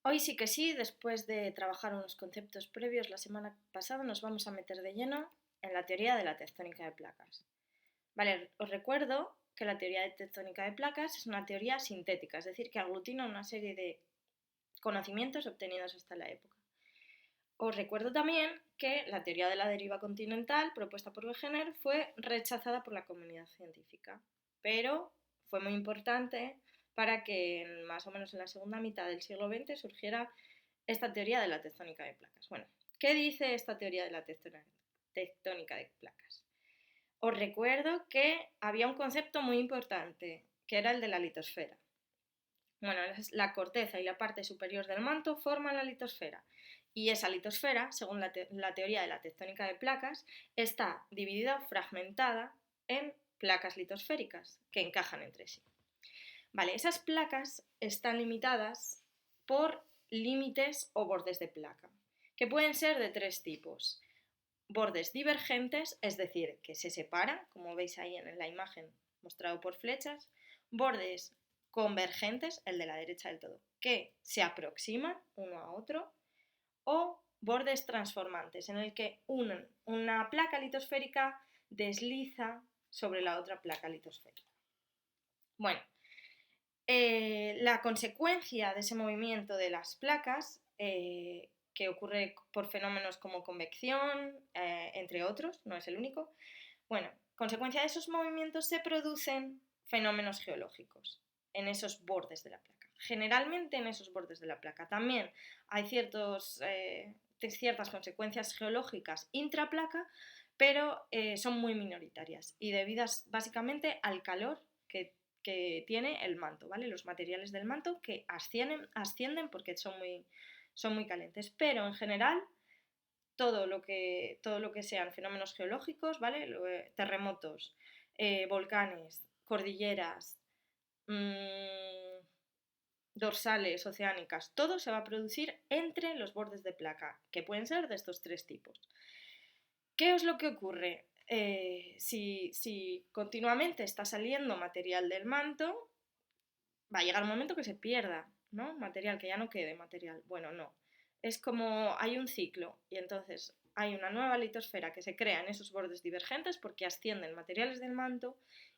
Hoy sí que sí, después de trabajar unos conceptos previos la semana pasada, nos vamos a meter de lleno en la teoría de la tectónica de placas. Vale, os recuerdo que la teoría de tectónica de placas es una teoría sintética, es decir, que aglutina una serie de conocimientos obtenidos hasta la época. Os recuerdo también que la teoría de la deriva continental propuesta por Wegener fue rechazada por la comunidad científica, pero fue muy importante para que más o menos en la segunda mitad del siglo XX surgiera esta teoría de la tectónica de placas. Bueno, ¿qué dice esta teoría de la tectónica de placas? Os recuerdo que había un concepto muy importante, que era el de la litosfera. Bueno, la corteza y la parte superior del manto forman la litosfera. Y esa litosfera, según la teoría de la tectónica de placas, está dividida o fragmentada en placas litosféricas que encajan entre sí. Vale, esas placas están limitadas por límites o bordes de placa, que pueden ser de tres tipos. Bordes divergentes, es decir, que se separan, como veis ahí en la imagen mostrado por flechas. Bordes convergentes, el de la derecha del todo, que se aproximan uno a otro. O bordes transformantes, en el que una placa litosférica desliza sobre la otra placa litosférica. Bueno, la consecuencia de ese movimiento de las placas, que ocurre por fenómenos como convección, entre otros, no es el único, bueno, consecuencia de esos movimientos se producen fenómenos geológicos en esos bordes de la placa. Generalmente en esos bordes de la placa. También hay ciertas consecuencias geológicas intraplaca, pero son muy minoritarias y debidas básicamente al calor que tiene el manto, ¿vale? Los materiales del manto que ascienden porque son muy calientes. Pero en general, todo lo que sean fenómenos geológicos, ¿vale? Terremotos, volcanes, cordilleras, mmm, dorsales, oceánicas, todo se va a producir entre los bordes de placa, que pueden ser de estos tres tipos. ¿Qué es lo que ocurre? Si continuamente está saliendo material del manto, va a llegar un momento que se pierda, ¿no? Material, que ya no quede material. Bueno, no. Es como hay un ciclo y entonces hay una nueva litosfera que se crea en esos bordes divergentes porque ascienden materiales del manto,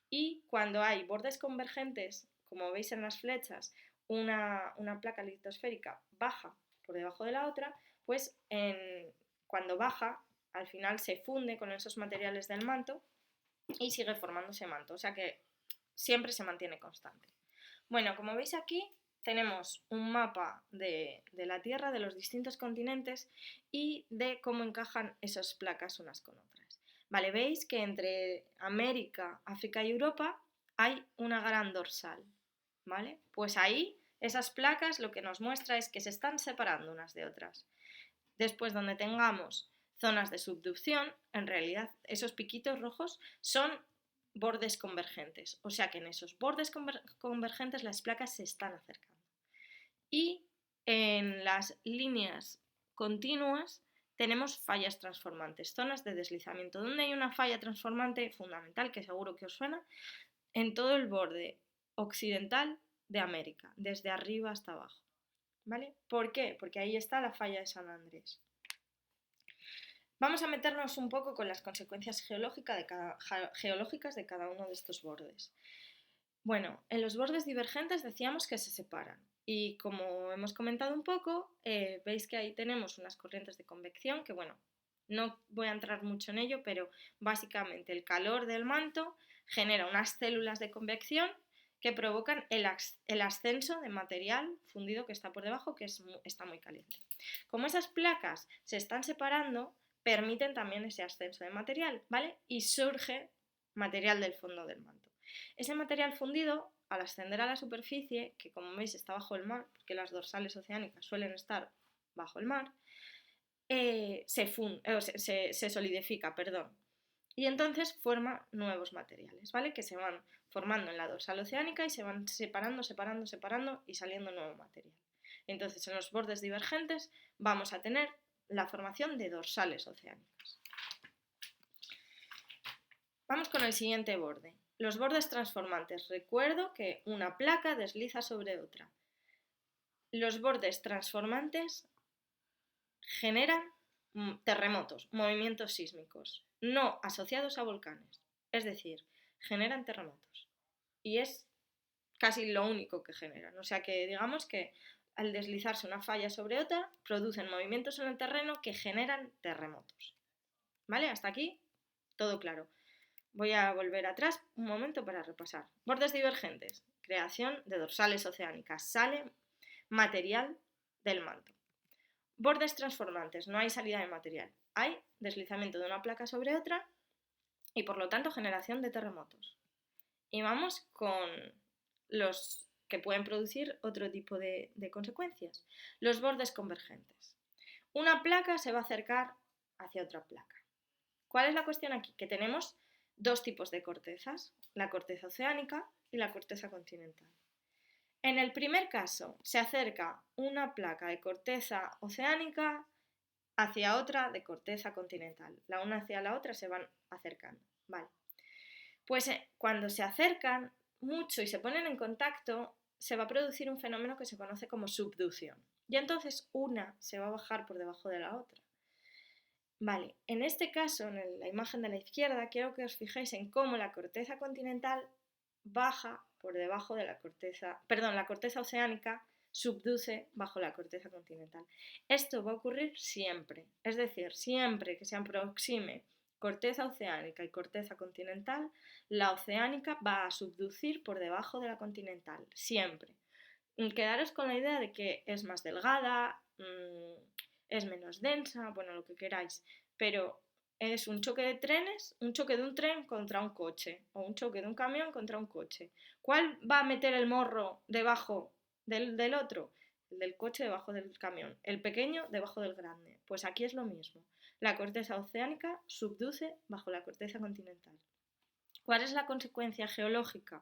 y cuando hay bordes convergentes, como veis en las flechas, una placa litosférica baja por debajo de la otra, pues cuando baja, al final se funde con esos materiales del manto y sigue formándose manto, o sea que siempre se mantiene constante. Bueno, como veis aquí tenemos un mapa de la Tierra, de los distintos continentes y de cómo encajan esas placas unas con otras. Vale, veis que entre América, África y Europa hay una gran dorsal, ¿vale? Pues ahí esas placas lo que nos muestra es que se están separando unas de otras. Después, donde tengamos zonas de subducción, en realidad esos piquitos rojos son bordes convergentes, o sea que en esos bordes convergentes las placas se están acercando. Y en las líneas continuas tenemos fallas transformantes, zonas de deslizamiento, donde hay una falla transformante fundamental, que seguro que os suena, en todo el borde occidental de América, desde arriba hasta abajo. ¿Vale? ¿Por qué? Porque ahí está la falla de San Andrés. Vamos a meternos un poco con las consecuencias geológicas de cada uno de estos bordes. Bueno, en los bordes divergentes decíamos que se separan y, como hemos comentado un poco, veis que ahí tenemos unas corrientes de convección que, bueno, no voy a entrar mucho en ello, pero básicamente el calor del manto genera unas células de convección que provocan el ascenso de material fundido que está por debajo, que está muy caliente. Como esas placas se están separando, permiten también ese ascenso de material, ¿vale? Y surge material del fondo del manto. Ese material fundido, al ascender a la superficie, que como veis está bajo el mar, porque las dorsales oceánicas suelen estar bajo el mar, se solidifica, perdón. Y entonces forma nuevos materiales, ¿vale? Que se van formando en la dorsal oceánica y se van separando y saliendo nuevo material. Entonces, en los bordes divergentes vamos a tener la formación de dorsales oceánicas. Vamos con el siguiente borde. Los bordes transformantes. Recuerdo que una placa desliza sobre otra. los bordes transformantes generan terremotos, movimientos sísmicos, no asociados a volcanes. Es decir, generan terremotos. Y es casi lo único que generan. O sea que digamos que al deslizarse una falla sobre otra, producen movimientos en el terreno que generan terremotos. ¿Vale? Hasta aquí, todo claro. Voy a volver atrás un momento para repasar. Bordes divergentes, creación de dorsales oceánicas, sale material del manto. Bordes transformantes, no hay salida de material, hay deslizamiento de una placa sobre otra y por lo tanto generación de terremotos. Y vamos con los que pueden producir otro tipo de consecuencias. Los bordes convergentes. Una placa se va a acercar hacia otra placa. ¿Cuál es la cuestión aquí? Que tenemos dos tipos de cortezas, la corteza oceánica y la corteza continental. En el primer caso, se acerca una placa de corteza oceánica hacia otra de corteza continental. La una hacia la otra se van acercando. Vale. Pues cuando se acercan mucho y se ponen en contacto, se va a producir un fenómeno que se conoce como subducción. Y entonces una se va a bajar por debajo de la otra. Vale, en este caso, en la imagen de la izquierda, quiero que os fijéis en cómo la corteza continental baja por debajo de la corteza, perdón, la corteza oceánica subduce bajo la corteza continental. Esto va a ocurrir siempre, es decir, siempre que se aproxime corteza oceánica y corteza continental, la oceánica va a subducir por debajo de la continental, siempre. Quedaros con la idea de que es más delgada, es menos densa, bueno, lo que queráis, pero es un choque de trenes, un choque de un tren contra un coche, o un choque de un camión contra un coche. ¿Cuál va a meter el morro debajo del otro? El del coche debajo del camión, el pequeño debajo del grande. Pues aquí es lo mismo. La corteza oceánica subduce bajo la corteza continental. ¿Cuál es la consecuencia geológica?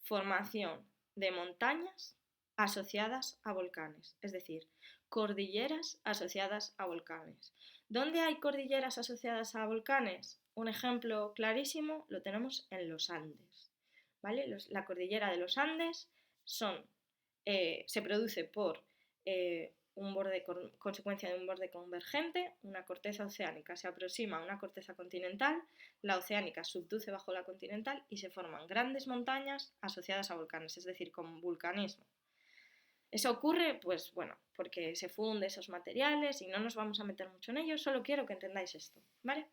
Formación de montañas asociadas a volcanes, es decir, cordilleras asociadas a volcanes. ¿Dónde hay cordilleras asociadas a volcanes? Un ejemplo clarísimo lo tenemos en los Andes. ¿Vale? La cordillera de los Andes se produce por consecuencia de un borde convergente, una corteza oceánica se aproxima a una corteza continental, la oceánica subduce bajo la continental y se forman grandes montañas asociadas a volcanes, es decir, con vulcanismo. Eso ocurre, pues bueno, porque se funde esos materiales y no nos vamos a meter mucho en ello, solo quiero que entendáis esto, ¿vale?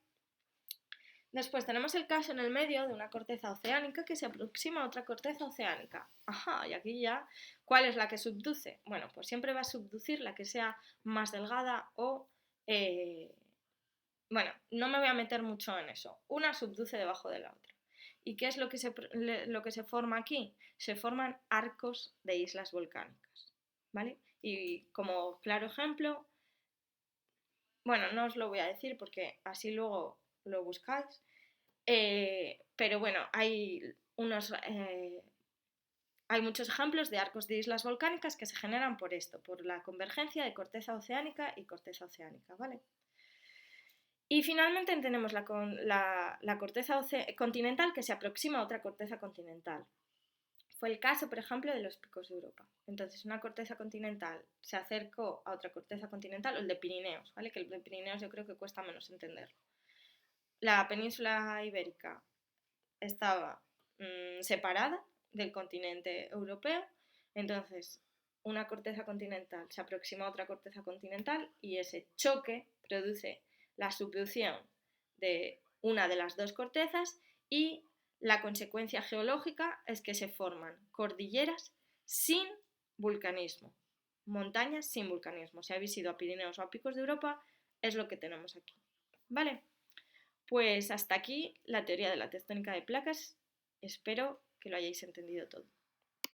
Después tenemos el caso en el medio de una corteza oceánica que se aproxima a otra corteza oceánica. Ajá, y aquí ya, ¿cuál es la que subduce? Bueno, pues siempre va a subducir la que sea más delgada o... bueno, no me voy a meter mucho en eso. Una subduce debajo de la otra. ¿Y qué es lo que se forma aquí? Se forman arcos de islas volcánicas, ¿vale? Y como claro ejemplo, bueno, no os lo voy a decir porque así luego lo buscáis, pero bueno, hay muchos ejemplos de arcos de islas volcánicas que se generan por esto, por la convergencia de corteza oceánica y corteza oceánica, ¿vale? Y finalmente tenemos la corteza continental que se aproxima a otra corteza continental. Fue el caso, por ejemplo, de los picos de Europa. Entonces, una corteza continental se acercó a otra corteza continental, o el de Pirineos, ¿vale? Que el de Pirineos yo creo que cuesta menos entenderlo. La península ibérica estaba separada del continente europeo, entonces una corteza continental se aproxima a otra corteza continental y ese choque produce la subducción de una de las dos cortezas y la consecuencia geológica es que se forman cordilleras sin vulcanismo, montañas sin vulcanismo. Si habéis ido a Pirineos o a Picos de Europa, es lo que tenemos aquí. ¿Vale? Pues hasta aquí la teoría de la tectónica de placas. Espero que lo hayáis entendido todo.